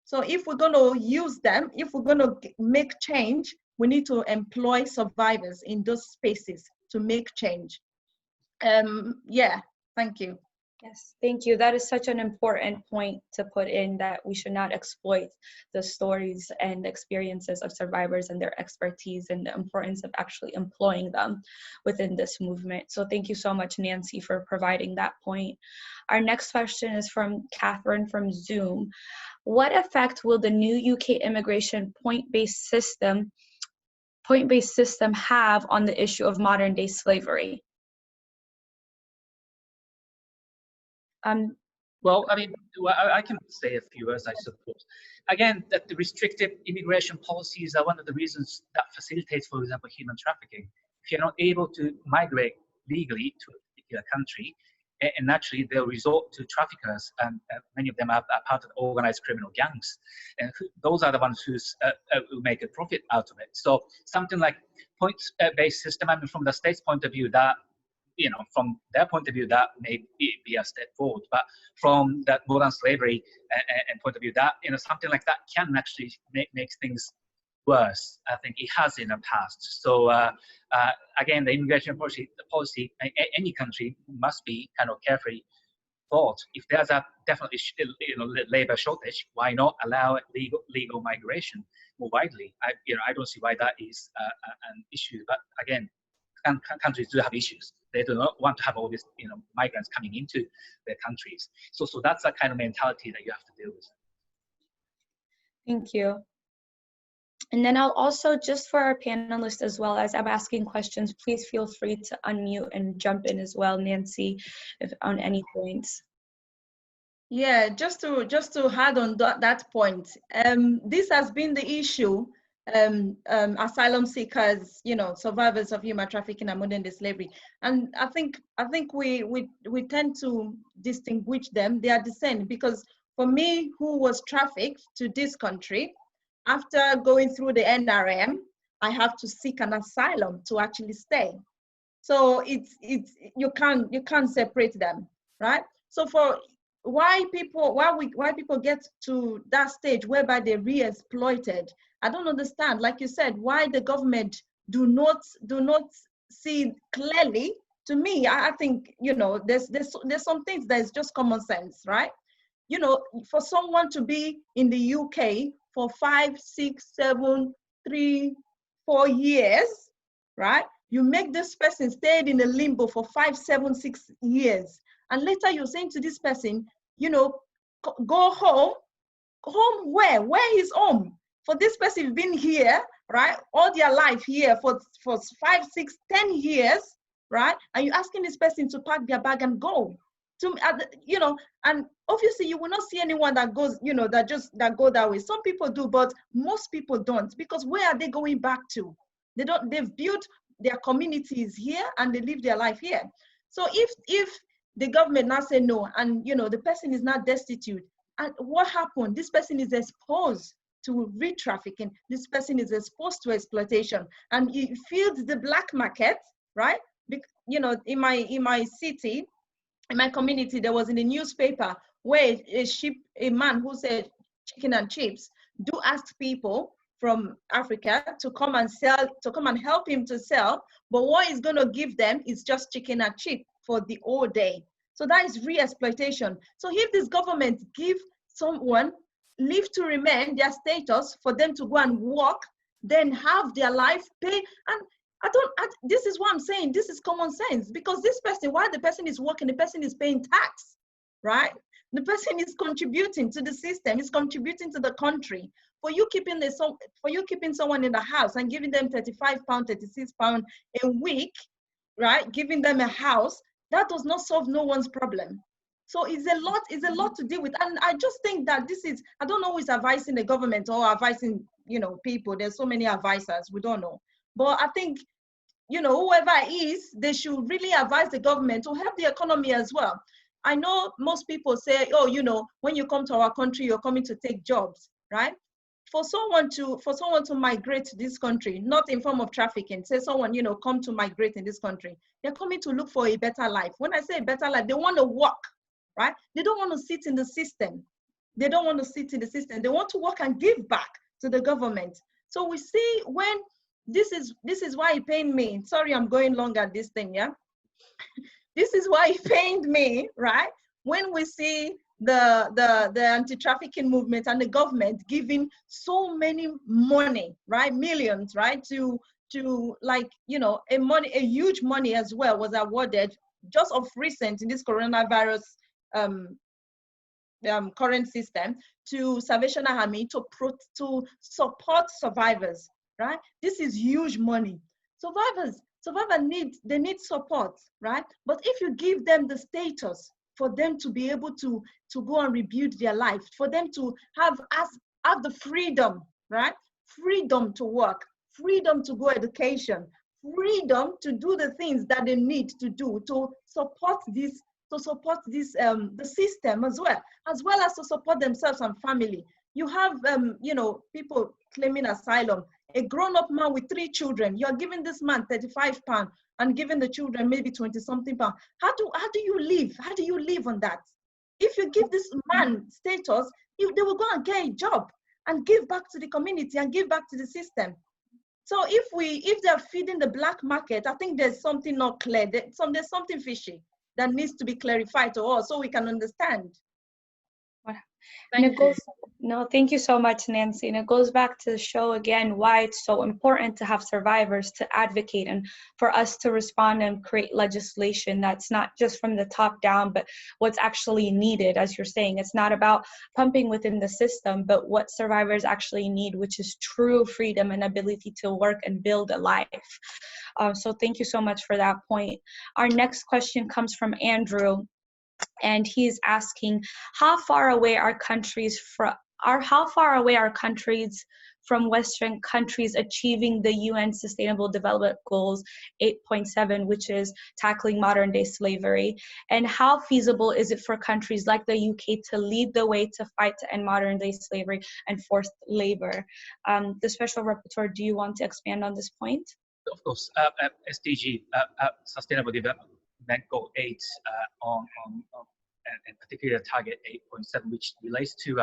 So if we're going to use them, if we're going to make change, we need to employ survivors in those spaces to make change. Yeah, thank you. Yes, thank you. That is such an important point to put in, that we should not exploit the stories and experiences of survivors and their expertise, and the importance of actually employing them within this movement. So thank you so much, Nancy, for providing that point. Our next question is from Catherine from Zoom. What effect will the new UK immigration point-based system have on the issue of modern-day slavery? Well, I can say a few words, I suppose. Again, that the restrictive immigration policies are one of the reasons that facilitates, for example, human trafficking. If you're not able to migrate legally to a particular country, and naturally they'll resort to traffickers, and many of them are part of organized criminal gangs, and those are the ones who make a profit out of it. So something like point-based system, from the state's point of view, that from their point of view, that may be a step forward. But from that modern slavery and point of view, that something like that can actually make things worse. I think it has in the past. So again, the immigration policy, any country must be kind of carefully thought. If there's a definitely labor shortage, why not allow legal migration more widely? I don't see why that is an issue. But again, countries do have issues. They do not want to have all these migrants coming into their countries. So that's a kind of mentality that you have to deal with. Thank you. And then I'll also, just for our panelists as well, as I'm asking questions, please feel free to unmute and jump in as well, Nancy, on any points. Yeah, just to add on that point, this has been the issue. Asylum seekers, survivors of human trafficking and modern day slavery, and I think we tend to distinguish them. They are the same, because for me, who was trafficked to this country, after going through the NRM, I have to seek an asylum to actually stay. So you can't separate them, right? So for why people get to that stage whereby they're re-exploited, I don't understand. Like you said, why the government do not see clearly. To me, I think there's some things that is just common sense, right? For someone to be in the UK for 5, 6, 7, 3, 4 years, right? You make this person stay in a limbo for 5, 7, 6 years. And later you're saying to this person, you know, go home. Home where? Where is home? For this person been here, right? All their life here for 5, 6, 10 years, right? And you're asking this person to pack their bag and go. You know, and obviously you will not see anyone that goes, you know, that go that way. Some people do, but most people don't, because where are they going back to? They've built their communities here and they live their life here. So if the government now say no, and you know, the person is not destitute, and what happened? This person is exposed to re-trafficking. This person is exposed to exploitation, and it feeds the black market, right? You know, in my city, in my community, there was in the newspaper where a man who said chicken and chips do ask people from Africa to come and sell, to come and help him to sell, but what he's going to give them is just chicken and chips for the whole day. So that is re-exploitation. So if this government give someone leave to remain their status for them to go and work, then have their life pay, and this is what I'm saying. This is common sense, because this person, while the person is working, the person is paying tax, right? The person is contributing to the system, is contributing to the country. For you keeping someone in the house and giving them £35, £36 a week, right? Giving them a house, that does not solve no one's problem. So it's a lot to deal with. And I just think that this is, I don't know who is advising the government or advising, you know, people. There's so many advisors, we don't know. But I think, you know, whoever it is, they should really advise the government to help the economy as well. I know most people say, oh, you know, when you come to our country, you're coming to take jobs, right? For someone to migrate to this country, not in form of trafficking, say someone, you know, come to migrate in this country, they're coming to look for a better life. When I say a better life, they want to work, right? They don't want to sit in the system. They don't want to sit in the system. They want to work and give back to the government. So we see when, this is why it pained me. Sorry, I'm going long at this thing, yeah? This is why it pained me, right? When we see the anti-trafficking movement and the government giving so many money, right? Millions, right? To like, you know, a huge money as well was awarded just of recent in this coronavirus current system to Salvation Army to support survivors, right? This is huge money. Survivors need support, right? But if you give them the status for them to be able to go and rebuild their life, for them to have the freedom, right? Freedom to work, freedom to go education, freedom to do the things that they need to do to support this, the system as well as to support themselves and family. You have, you know, people claiming asylum. A grown-up man with 3 children, you're giving this man £35 and giving the children maybe 20-something pounds. How do you live? How do you live on that? If you give this man status, they will go and get a job and give back to the community and give back to the system. So if they're feeding the black market, I think there's something not clear. There's something fishy that needs to be clarified to us so we can understand. Thank you so much, Nancy. And it goes back to show again why it's so important to have survivors to advocate and for us to respond and create legislation that's not just from the top down, but what's actually needed. As you're saying, it's not about pumping within the system, but what survivors actually need, which is true freedom and ability to work and build a life. So thank you so much for that point. Our next question comes from Andrew. And he's asking, how far away are countries from Western countries achieving the UN Sustainable Development Goals 8.7, which is tackling modern day slavery? And how feasible is it for countries like the UK to lead the way to fight to end modern day slavery and forced labor? The Special Rapporteur, do you want to expand on this point? Of course, SDG, Sustainable Development Goal 8 and particular target 8.7, which relates to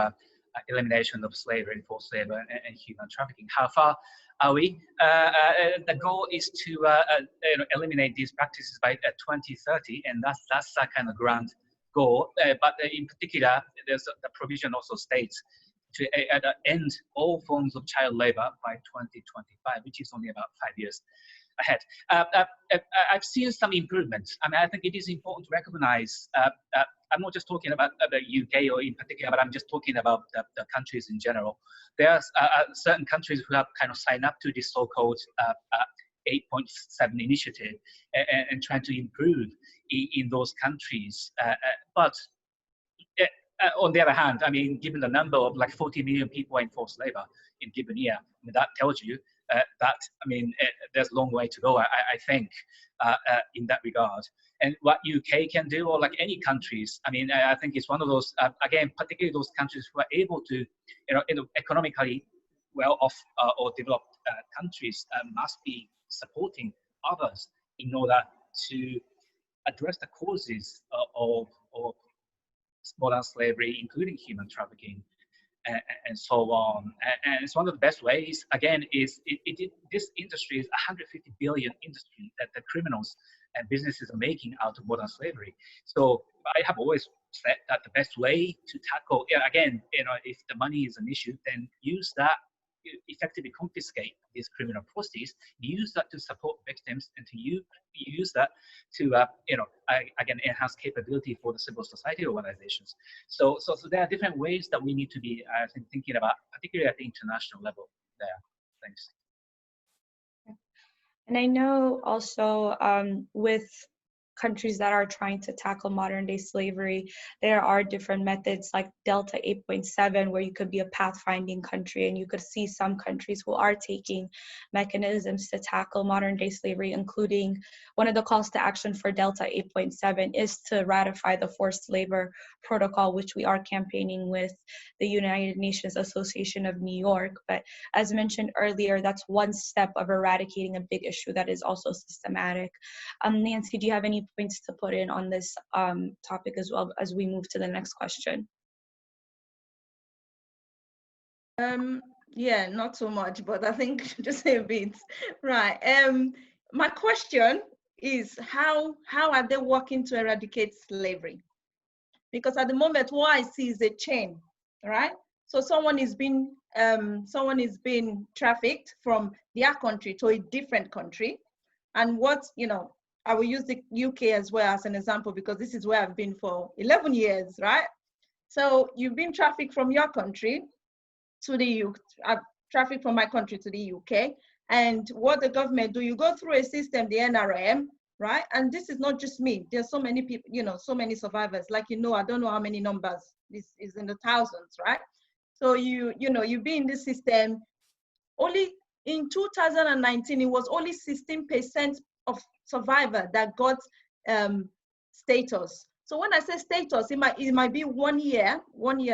elimination of slavery and forced labor and human trafficking. How far are we? The goal is to eliminate these practices by 2030, and that's a kind of grand goal. But in particular, there's the provision also states to end all forms of child labor by 2025, which is only about 5 years ahead. I've seen some improvements. I mean, I think it is important to recognize. I'm not just talking about the UK or in particular, but I'm just talking about the countries in general. There are certain countries who have kind of signed up to this so-called 8.7 initiative and trying to improve in those countries. But on the other hand, I mean, given the number of like 40 million people in forced labor in a given year, I mean, that tells you that, I mean, there's a long way to go, I think, in that regard. And what UK can do, or like any countries, I mean, I think it's one of those, again, particularly those countries who are able to, economically well-off or developed countries must be supporting others in order to address the causes of modern slavery, including human trafficking, and so on. And it's one of the best ways, again, is this industry is 150 billion industry that the criminals and businesses are making out of modern slavery. So I have always said that the best way to tackle, again, if the money is an issue, then use that, effectively confiscate these criminal proceeds, use that to support victims, and to use that to, again, enhance capability for the civil society organizations. So there are different ways that we need to be, I think, thinking about, particularly at the international level there. Thanks. And I know also with countries that are trying to tackle modern day slavery, there are different methods like Delta 8.7, where you could be a pathfinding country, and you could see some countries who are taking mechanisms to tackle modern day slavery, including one of the calls to action for Delta 8.7 is to ratify the Forced Labor Protocol, which we are campaigning with the United Nations Association of New York. But as mentioned earlier, that's one step of eradicating a big issue that is also systematic. Nancy, do you have any points to put in on this topic as well as we move to the next question? Yeah, not so much, but I think just a bit. Right. My question is how are they working to eradicate slavery? Because at the moment, what I see is a chain, right? So someone is being trafficked from their country to a different country, and what, I will use the UK as well as an example, because this is where I've been for 11 years, right? So you've been trafficked from your country to the UK, trafficked from my country to the UK. And what the government do, you go through a system, the NRM, right? And this is not just me. There's so many people, so many survivors. Like, I don't know how many numbers. This is in the thousands, right? So you be in this system. Only in 2019, it was only 16% of survivors that got status. So when I say status, it might be 1 year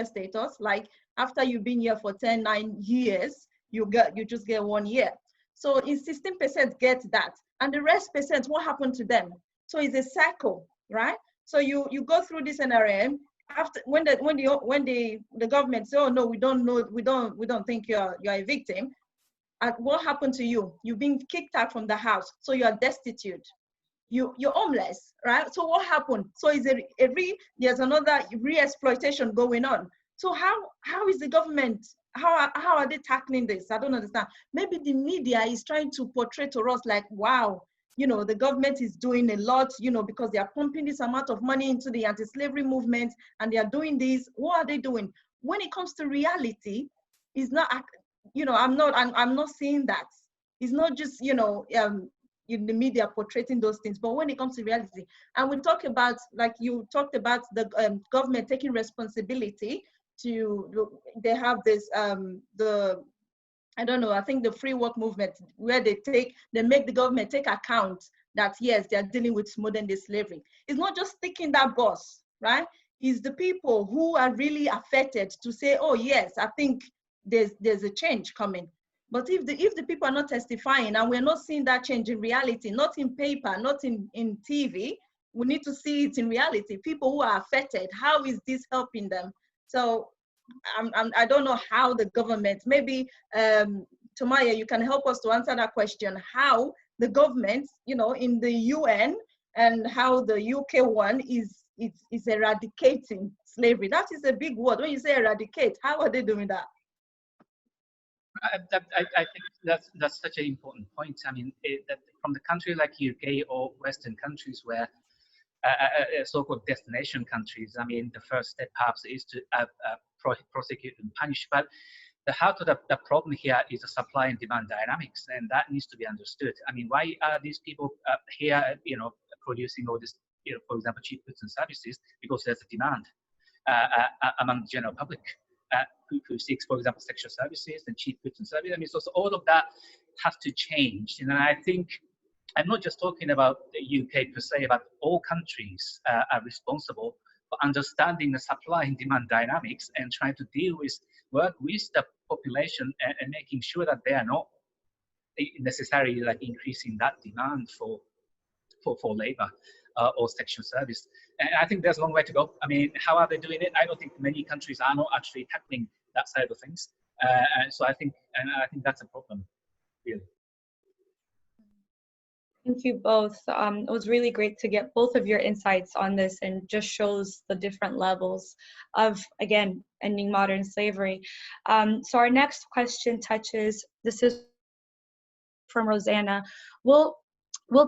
status. Like after you've been here for 9 years, you just get 1 year. So in 16% get that, and the rest percent, what happened to them? So it's a cycle, right? So you go through this NRM. After when the government say, oh no, we don't think you're a victim. And what happened to you? You've been kicked out from the house, so you are destitute. You're homeless, right? So what happened? So is there's another re-exploitation going on. So how is the government? How are they tackling this? I don't understand. Maybe the media is trying to portray to us like, wow, the government is doing a lot, because they are pumping this amount of money into the anti-slavery movement, and they are doing this. What are they doing? When it comes to reality, it's not. I'm not seeing that. It's not just in the media portraying those things, but when it comes to reality, and we talk about, like you talked about, the government taking responsibility they have this I think the free work movement, where they make the government take account that yes, they are dealing with modern day slavery. It's not just sticking that boss, right? It's the people who are really affected to say, oh yes, I think there's a change coming. But if the people are not testifying, and we're not seeing that change in reality, not in paper, not in TV, we need to see it in reality. People who are affected, how is this helping them? So I don't know how the government, maybe Tomaya, you can help us to answer that question, how the government, in the UN, and how the UK one is eradicating slavery. That is a big word. When you say eradicate, how are they doing that? I think that's such an important point. I mean, that from the country like UK or Western countries where so-called destination countries, I mean, the first step perhaps is to prosecute and punish. But the heart of the problem here is the supply and demand dynamics, and that needs to be understood. I mean, why are these people here, producing all this, for example, cheap goods and services? Because there's a demand among the general public who seeks, for example, sexual services and cheap goods and services. I mean, so all of that has to change. And I think I'm not just talking about the UK per se, but all countries are responsible for understanding the supply and demand dynamics and trying to work with the population and making sure that they are not necessarily like increasing that demand for labor or sexual service. And I think there's a long way to go. I mean, how are they doing it? I don't think many countries are not actually tackling that side of things. So I think that's a problem, really. Thank you both. It was really great to get both of your insights on this, and just shows the different levels of, again, ending modern slavery. So our next question this is from Rosanna. Will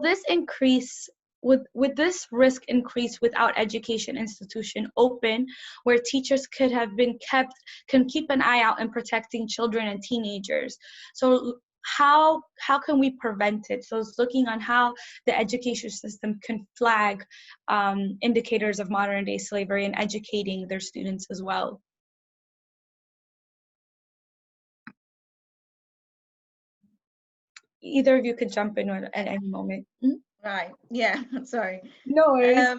this increase, would this risk increase without education institution open, where teachers can keep an eye out in protecting children and teenagers? So how can we prevent it? So it's looking on how the education system can flag indicators of modern day slavery and educating their students as well. Either of you could jump in at any moment. Right, yeah, sorry. No worries.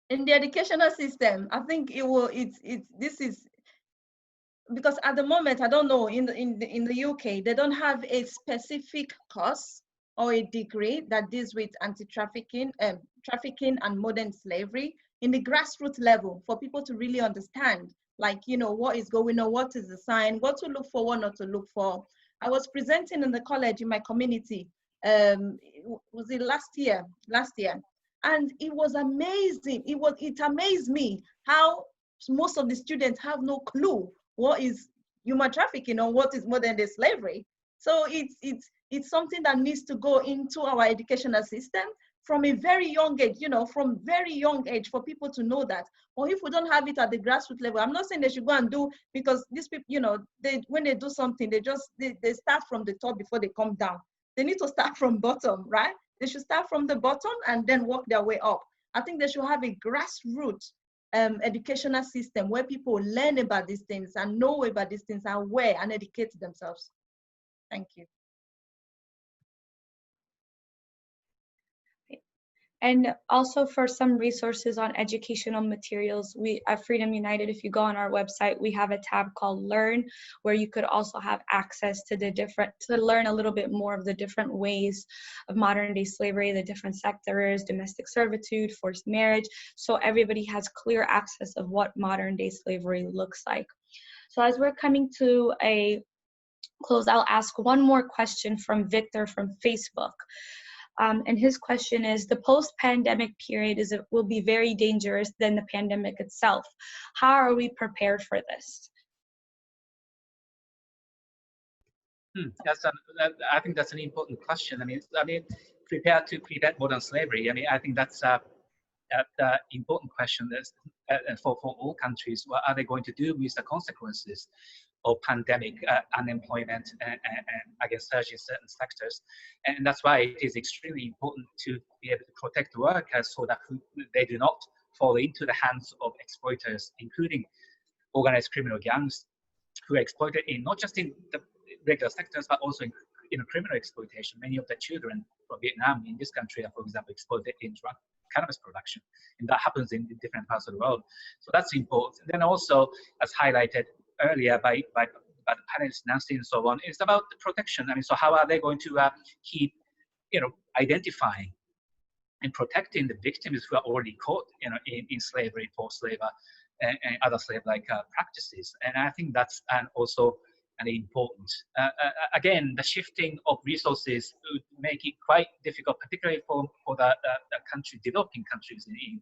In the educational system, I think this is, because at the moment, I don't know, in the UK, they don't have a specific course or a degree that deals with anti-trafficking, trafficking and modern slavery in the grassroots level, for people to really understand, like, what is going on, what is the sign, what to look for, what not to look for. I was presenting in the college in my community, was it last year? And it was amazing. It amazed me how most of the students have no clue what is human trafficking or what is modern day slavery. So it's something that needs to go into our educational system from a very young age, from very young age, for people to know that. Or if we don't have it at the grassroots level, I'm not saying they should go and do, because these people, when they do something, they start from the top before they come down. They need to start from bottom, right? They should start from the bottom and then work their way up. I think they should have a grassroots educational system where people learn about these things and know about these things, are aware and educate themselves. Thank you. And also for some resources on educational materials, we at Freedom United, if you go on our website, we have a tab called Learn, where you could also have access to to learn a little bit more of the different ways of modern day slavery, the different sectors, domestic servitude, forced marriage. So everybody has clear access of what modern day slavery looks like. So as we're coming to a close, I'll ask one more question from Victor from Facebook. And his question is, the post-pandemic period will be very dangerous than the pandemic itself. How are we prepared for this? I think that's an important question. I mean, prepared to prevent modern slavery. I mean, I think that's the important question for all countries. What are they going to do with the consequences of pandemic, unemployment, and again, surge in certain sectors? And that's why it is extremely important to be able to protect workers so that they do not fall into the hands of exploiters, including organized criminal gangs who are exploited not just in the regular sectors, but also in criminal exploitation. Many of the children from Vietnam in this country are, for example, exploited in cannabis production, and that happens in different parts of the world. So that's important. And then also, as highlighted earlier by the panelists, Nancy and so on, it's about the protection. I mean, so how are they going to keep, identifying and protecting the victims who are already caught, in slavery, forced labor, and other slave-like practices? And I think that's also important. Again, the shifting of resources would make it quite difficult, particularly for the developing countries in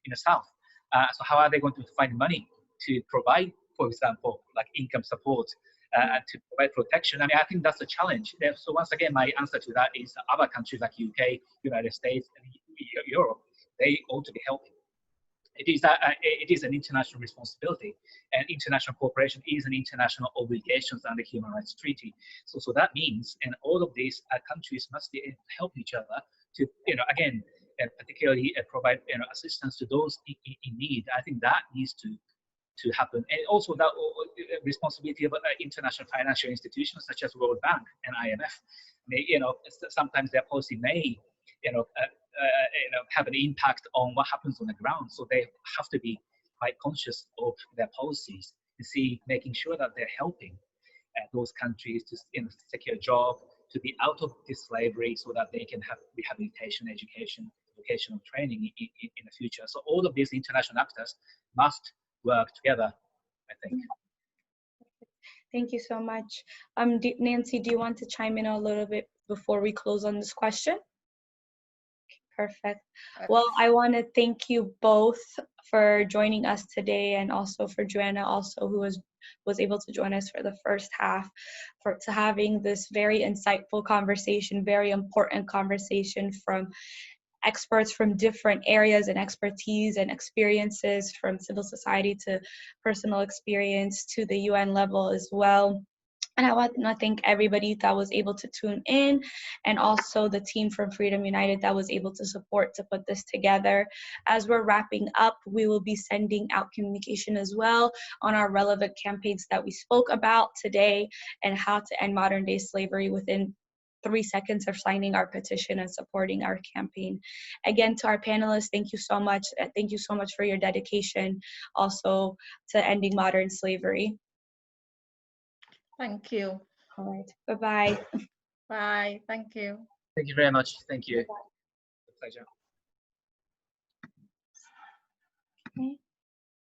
the South. So how are they going to find money to provide, for example, like income support and to provide protection. I mean, I think that's a challenge. So once again, my answer to that is other countries like UK, United States, and Europe, they ought to be helping. It is an international responsibility, and international cooperation is an international obligation under the Human Rights Treaty. So that means, and all of these countries must be able to help each other to, again, particularly provide assistance to those in need. I think that needs to happen, and also that responsibility of international financial institutions such as World Bank and IMF. Sometimes their policy may, have an impact on what happens on the ground. So they have to be quite conscious of their policies to making sure that they're helping those countries to secure a job, to be out of this slavery, so that they can have rehabilitation, education, vocational training in the future. So all of these international actors must work together, I think. Thank you so much. Nancy, do you want to chime in a little bit before we close on this question? Perfect. Well, I want to thank you both for joining us today, and also for Joanna, also, who was able to join us for the first half, to having this very insightful conversation, very important conversation from experts from different areas and expertise and experiences, from civil society to personal experience to the UN level as well. And I want to thank everybody that was able to tune in, and also the team from Freedom United that was able to support to put this together. As we're wrapping up, we will be sending out communication as well on our relevant campaigns that we spoke about today, and how to end modern day slavery within 3 seconds of signing our petition and supporting our campaign. Again, to our panelists, thank you so much. Thank you so much for your dedication also to ending modern slavery. Thank you. All right. Bye-bye. Bye. Thank you. Thank you very much. Thank you. Bye-bye. A pleasure. Okay.